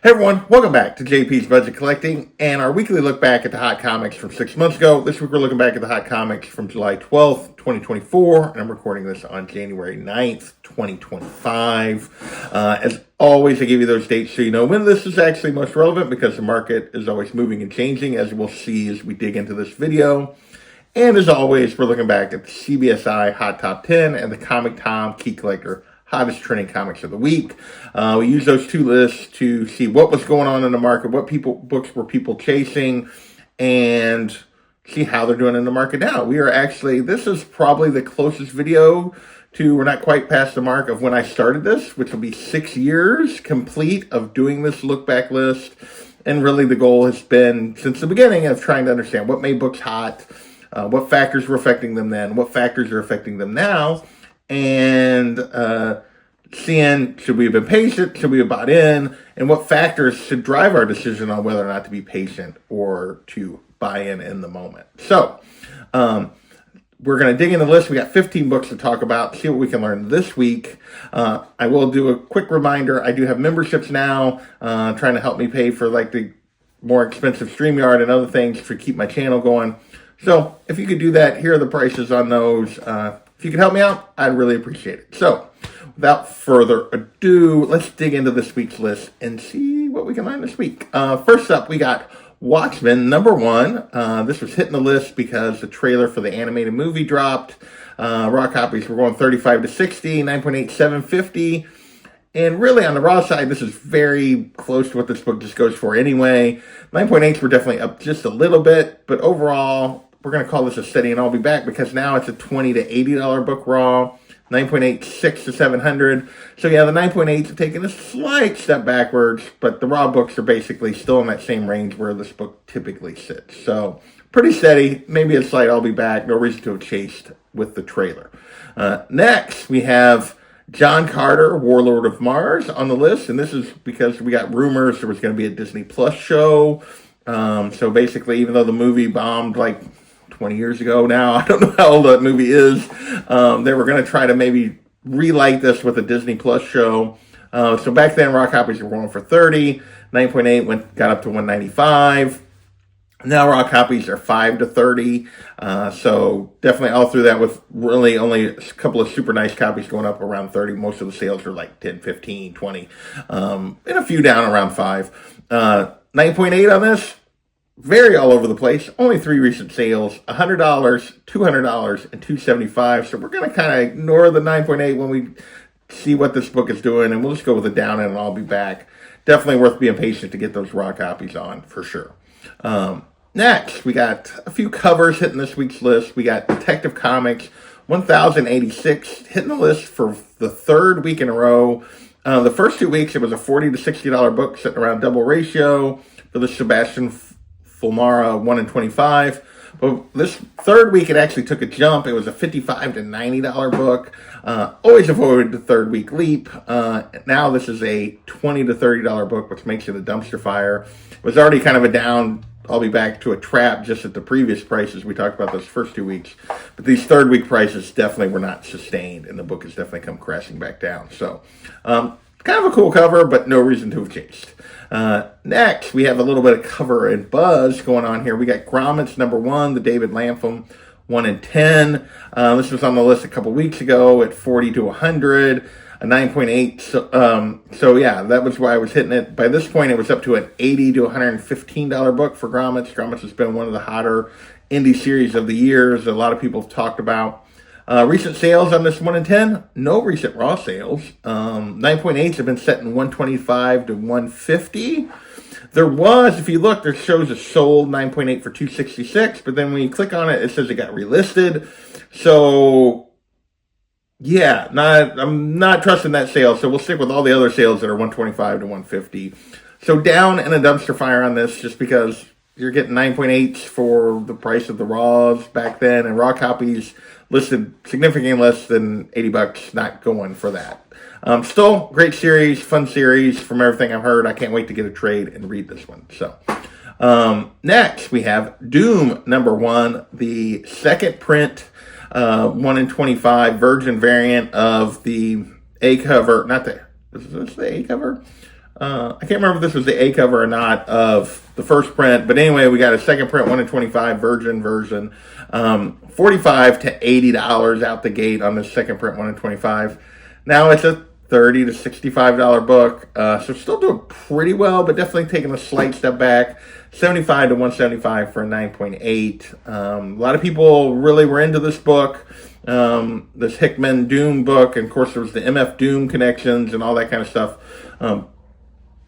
Hey everyone, welcome back to JP's Budget Collecting and our weekly look back at the hot comics from 6 months ago. This week we're looking back at the hot comics from July 12th, 2024, and I'm recording this on January 9th, 2025. As always, I give you those dates so you know when this is actually most relevant because the market is always moving and changing, as we'll see as we dig into this video. And as always, we're looking back at the CBSI Hot Top 10 and the Comic Tom Key Collector Hottest Trending Comics of the Week. We use those two lists to see what was going on in the market, what books were people chasing, and see how they're doing in the market now. This is probably the closest video to, we're not quite past the mark of when I started this, which will be 6 years complete of doing this look back list. And really the goal has been, since the beginning, of trying to understand what made books hot, what factors were affecting them then, what factors are affecting them now, and seeing, should we have been patient, should we have bought in, and what factors should drive our decision on whether or not to be patient or to buy in the moment. So, we're going to dig into the list. We got 15 books to talk about, see what we can learn this week. I will do a quick reminder. I do have memberships now, trying to help me pay for like the more expensive StreamYard and other things to keep my channel going. So if you could do that, here are the prices on those. If you could help me out, I'd really appreciate it. So without further ado, let's dig into this week's list and see what we can learn this week. First up, we got Watchmen #1. This was hitting the list because the trailer for the animated movie dropped. Raw copies were going 35 to 60, 9.8, 750. And really on the raw side, this is very close to what this book just goes for anyway. 9.8s were definitely up just a little bit, but overall, we're going to call this a steady and I'll be back because now it's a $20 to $80 book raw. 9.8, 6 to 700. So yeah, the 9.8s have taken a slight step backwards, but the raw books are basically still in that same range where this book typically sits. So pretty steady, maybe a slight I'll be back. No reason to have chased with the trailer. Next, we have John Carter, Warlord of Mars on the list. And this is because we got rumors there was going to be a Disney Plus show. So basically, even though the movie bombed like 20 years ago now, I don't know how old that movie is, they were going to try to maybe relight this with a Disney Plus show. So back then, raw copies were going for 30, 9.8 got up to 195. Now raw copies are 5 to 30. So definitely all through that with really only a couple of super nice copies going up around 30. Most of the sales are like 10, 15, 20, and a few down around 5. 9.8 on this, very all over the place. Only 3 recent sales, $100, $200, and $275. So we're going to kind of ignore the 9.8 when we see what this book is doing, and we'll just go with the down end and I'll be back. Definitely worth being patient to get those raw copies on, for sure. Next, we got a few covers hitting this week's list. We got Detective Comics 1086 hitting the list for the 3rd week in a row. The first 2 weeks, it was a $40 to $60 book sitting around double ratio for the Sebastian Fulmara 1 in 25. But this 3rd week, it actually took a jump. It was a $55 to $90 book. Always avoided the 3rd week leap. Now this is a $20 to $30 book, which makes it a dumpster fire. It was already kind of a down, I'll be back to a trap just at the previous prices. We talked about those first 2 weeks. But these 3rd week prices definitely were not sustained, and the book has definitely come crashing back down. So, kind of a cool cover, but no reason to have chased. Next, we have a little bit of cover and buzz going on here. We got Grommets #1, the David Lapham 1 in 10. This was on the list a couple weeks ago at 40 to 100, a 9.8. So yeah, that was why I was hitting it. By this point, it was up to an $80 to $115 book for Grommets. Grommets has been one of the hotter indie series of the years. A lot of people have talked about. Recent sales on this 1 in 10, no recent raw sales. 9.8s have been set in 125 to 150. There was, if you look, there shows a sold 9.8 for 266, but then when you click on it, it says it got relisted. So, yeah, I'm not trusting that sale, so we'll stick with all the other sales that are 125 to 150. So down in a dumpster fire on this, just because you're getting 9.8s for the price of the raws back then, and raw copies listed significantly less than $80, not going for that. Still, great series, fun series from everything I've heard. I can't wait to get a trade and read this one. So, next, we have Doom #1, the second print, 1 in 25 Virgin variant of the A cover. Not the, is this the A cover? I can't remember if this was the A cover or not of the first print, but anyway, we got a second print, 1 in 25 virgin version, $45 to $80 out the gate on this second print, 1 in 25. Now it's a $30 to $65 book, so still doing pretty well, but definitely taking a slight step back. $75 to $175 for a 9.8. A lot of people really were into this book, this Hickman Doom book, and of course there was the MF Doom connections and all that kind of stuff.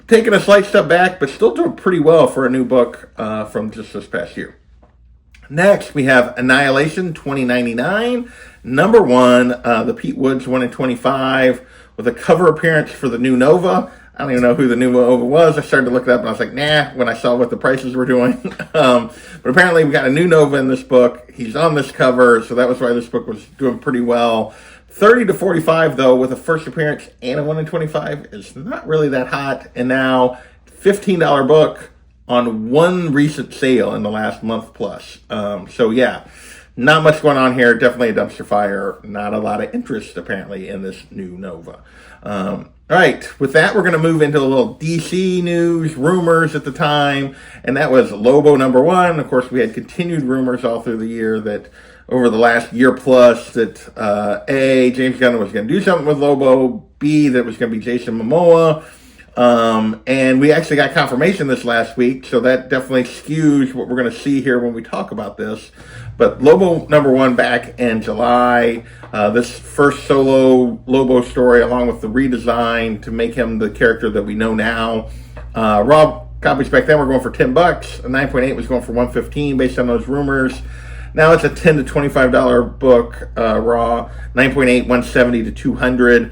Taking a slight step back, but still doing pretty well for a new book from just this past year. Next, we have Annihilation 2099, number 1, the Pete Woods 1 in 25, with a cover appearance for the new Nova. I don't even know who the new Nova was. I started to look it up and I was like, nah, when I saw what the prices were doing. But apparently we got a new Nova in this book. He's on this cover, so that was why this book was doing pretty well. 30 to 45, though, with a first appearance and a 1 in 25 is not really that hot. And now, $15 book on one recent sale in the last month plus. So, yeah, not much going on here. Definitely a dumpster fire. Not a lot of interest, apparently, in this new Nova. All right, with that, we're going to move into a little DC news, rumors at the time. And that was Lobo number 1. Of course, we had continued rumors all through the year that over the last year plus that A, James Gunn was going to do something with Lobo, B, that it was going to be Jason Momoa, and we actually got confirmation this last week, so that definitely skews what we're going to see here when we talk about this. But Lobo number 1 back in July, this first solo Lobo story along with the redesign to make him the character that we know now. Raw copies back then were going for $10, a 9.8 was going for $115 based on those rumors. Now it's a $10 to $25 book, raw, 9.8, $170 to $200.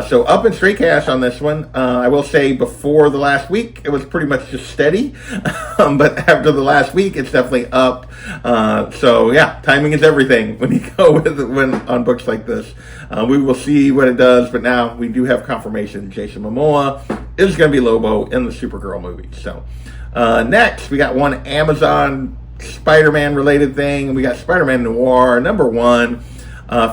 So up in straight cash on this one. I will say before the last week, it was pretty much just steady. But after the last week, it's definitely up. So yeah, timing is everything when you go on books like this. We will see what it does, but now we do have confirmation Jason Momoa is going to be Lobo in the Supergirl movie. So next, we got one Amazon Spider-Man related thing. We got SpiderMan Noir, number 1.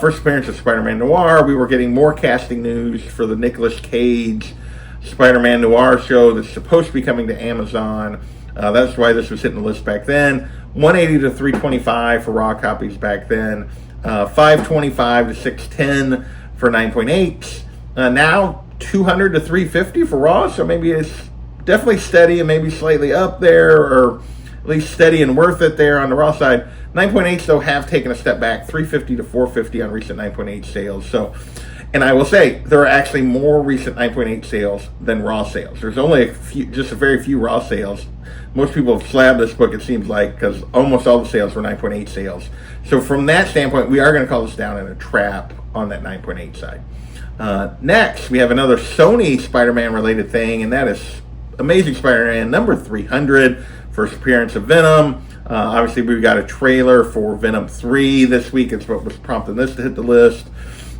First appearance of SpiderMan Noir. We were getting more casting news for the Nicolas Cage SpiderMan Noir show that's supposed to be coming to Amazon. That's why this was hitting the list back then. 180 to 325 for raw copies back then. 525 to 610 for 9.8. Now 200 to 350 for raw. So maybe it's definitely steady and maybe slightly up there, or at least steady and worth it there on the raw side. 9.8s, though, have taken a step back, 350 to 450 on recent 9.8 sales. So, and I will say, there are actually more recent 9.8 sales than raw sales. There's only just a very few raw sales. Most people have slabbed this book, it seems like, because almost all the sales were 9.8 sales. So from that standpoint, we are going to call this down in a trap on that 9.8 side. Next, we have another Sony Spider-Man related thing, and that is Amazing Spider-Man number 300. First appearance of Venom. Obviously, we got a trailer for Venom 3 this week. It's what was prompting this to hit the list.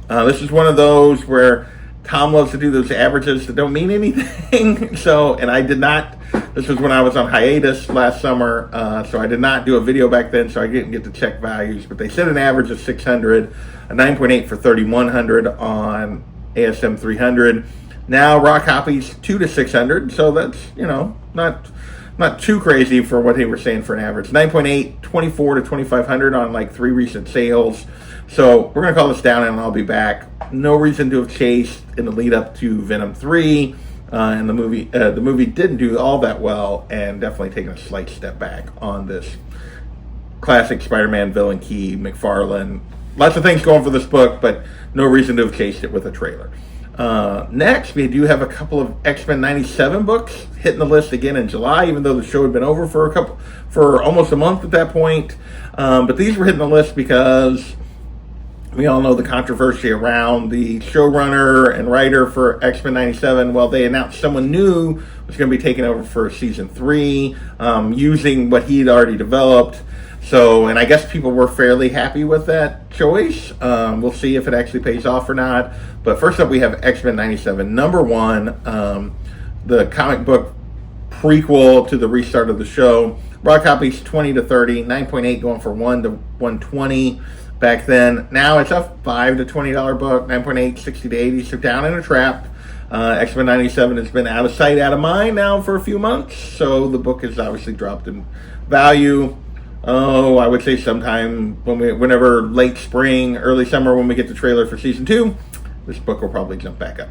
This is one of those where Tom loves to do those averages that don't mean anything. So, and I did not, this was when I was on hiatus last summer, so I did not do a video back then, so I didn't get to check values. But they said an average of 600, a 9.8 for 3,100 on ASM 300. Now, raw copies 2 to 600, so that's, not too crazy for what they were saying for an average. 9.8, 24 to 2,500 on like 3 recent sales. So we're going to call this down and I'll be back. No reason to have chased in the lead up to Venom 3. And the movie didn't do all that well, and definitely taking a slight step back on this classic Spider-Man villain key, McFarlane. Lots of things going for this book, but no reason to have chased it with a trailer. Next, we do have a couple of X-Men 97 books hitting the list again in July, even though the show had been over for almost a month at that point. But these were hitting the list because we all know the controversy around the showrunner and writer for X-Men 97. Well, they announced someone new was going to be taking over for season 3, using what he'd already developed. So, and I guess people were fairly happy with that choice. We'll see if it actually pays off or not. But first up, we have X-Men 97, number 1, the comic book prequel to the restart of the show. Raw copies 20 to 30, 9.8 going for 1 to 120 back then. Now it's a $5 to $20 book, 9.8, 60 to 80, so down in a trap. XMen 97 has been out of sight, out of mind now for a few months, so the book has obviously dropped in value. Oh, I would say sometime whenever late spring, early summer, when we get the trailer for season 2, this book will probably jump back up.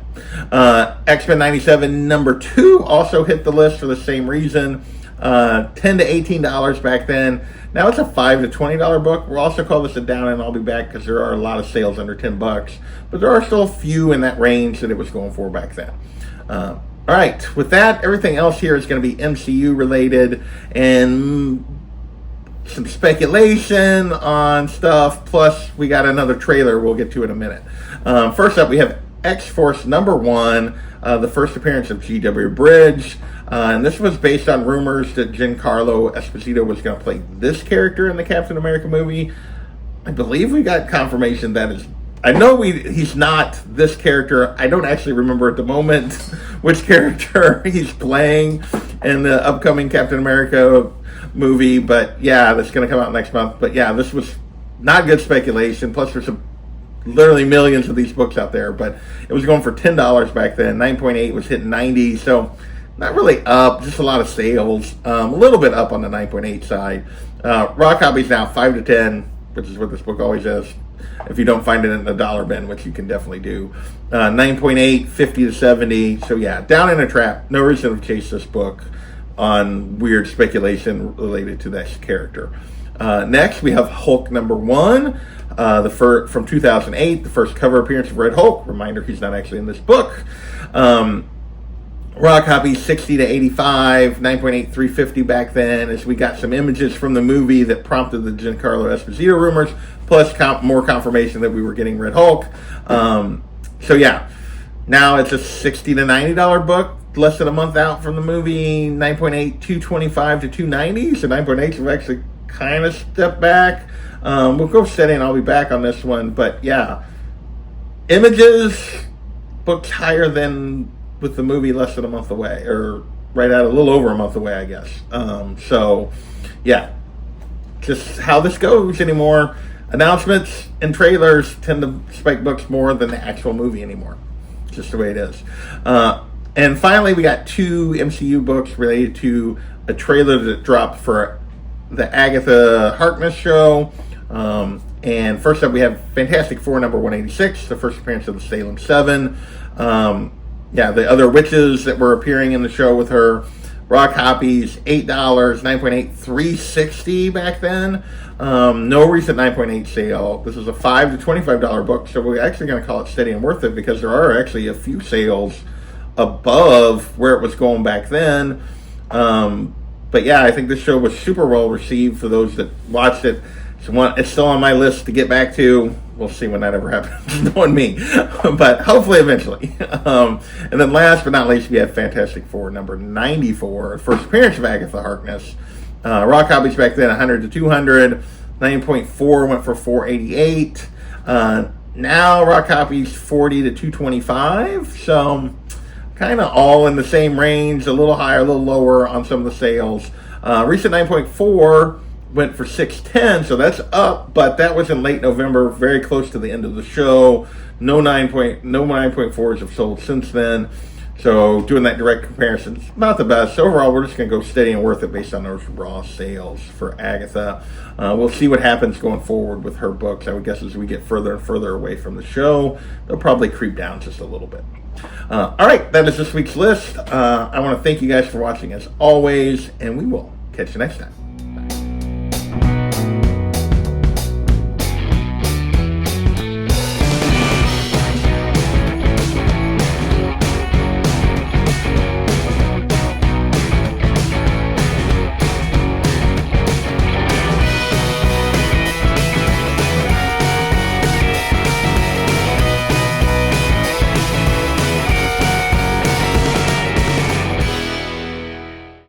X-Men 97 number 2 also hit the list for the same reason. $10 to $18 back then. Now it's a $5 to $20 book. We'll also call this a down, and I'll be back because there are a lot of sales under $10, but there are still a few in that range that it was going for back then. All right, with that, everything else here is going to be MCU related and some speculation on stuff, plus we got another trailer we'll get to in a minute. First up, we have X-Force number 1, the first appearance of G.W. Bridge, and this was based on rumors that Giancarlo Esposito was going to play this character in the Captain America movie. I believe we got confirmation that is. I know he's not this character. I don't actually remember at the moment which character he's playing in the upcoming Captain America movie, but yeah, that's going to come out next month. But yeah, this was not good speculation. Plus, there's literally millions of these books out there, but it was going for $10 back then. 9.8 was hitting 90, so not really up, just a lot of sales. A little bit up on the 9.8 side. Raw copies now 5 to 10, which is what this book always is. If you don't find it in the dollar bin, which you can definitely do. 9.8, 50 to 70. So yeah, down in a trap. No reason to chase this book on weird speculation related to this character. Next, we have Hulk number 1, from 2008, the first cover appearance of Red Hulk. Reminder, he's not actually in this book. Raw copy 60 to 85, 9.8, 350 back then, as we got some images from the movie that prompted the Giancarlo Esposito rumors, plus more confirmation that we were getting Red Hulk. So yeah, now it's a $60 to $90 book, less than a month out from the movie. 9.8, 225 to 290, so 9.8 have actually kind of stepped back. We'll go steady and I'll be back on this one, but yeah, images booked higher than with the movie less than a month away, or right at a little over a month away, I guess. So yeah, just how this goes anymore. Announcements and trailers tend to spike books more than the actual movie anymore. Just the way it is. And finally, we got 2 MCU books related to a trailer that dropped for the Agatha Harkness show. And first up, we have Fantastic Four number 186, the first appearance of the Salem 7. Yeah, the other witches that were appearing in the show with her. Raw copies, $8, 9.8, 360 back then. No recent 9.8 sale. This is a $5 to $25 book, so we're actually going to call it steady and worth it because there are actually a few sales above where it was going back then. But yeah, I think this show was super well received for those that watched it. It's still on my list to get back to. We'll see when that ever happens. Knowing me, but hopefully eventually. And then last but not least, we have Fantastic Four number 94, first appearance of Agatha Harkness. Raw copies back then 100 to 200. 9.4 went for 488. Now raw copies 40 to 225. So kind of all in the same range, a little higher, a little lower on some of the sales. Recent 9.4 went for 610, so that's up, but that was in late November, very close to the end of the show. No 9.4s have sold since then, so doing that direct comparison is not the best. So overall, we're just going to go steady and worth it based on those raw sales for Agatha. We'll see what happens going forward with her books. I would guess as we get further and further away from the show, they'll probably creep down just a little bit. All right, that is this week's list. I want to thank you guys for watching as always, and we will catch you next time.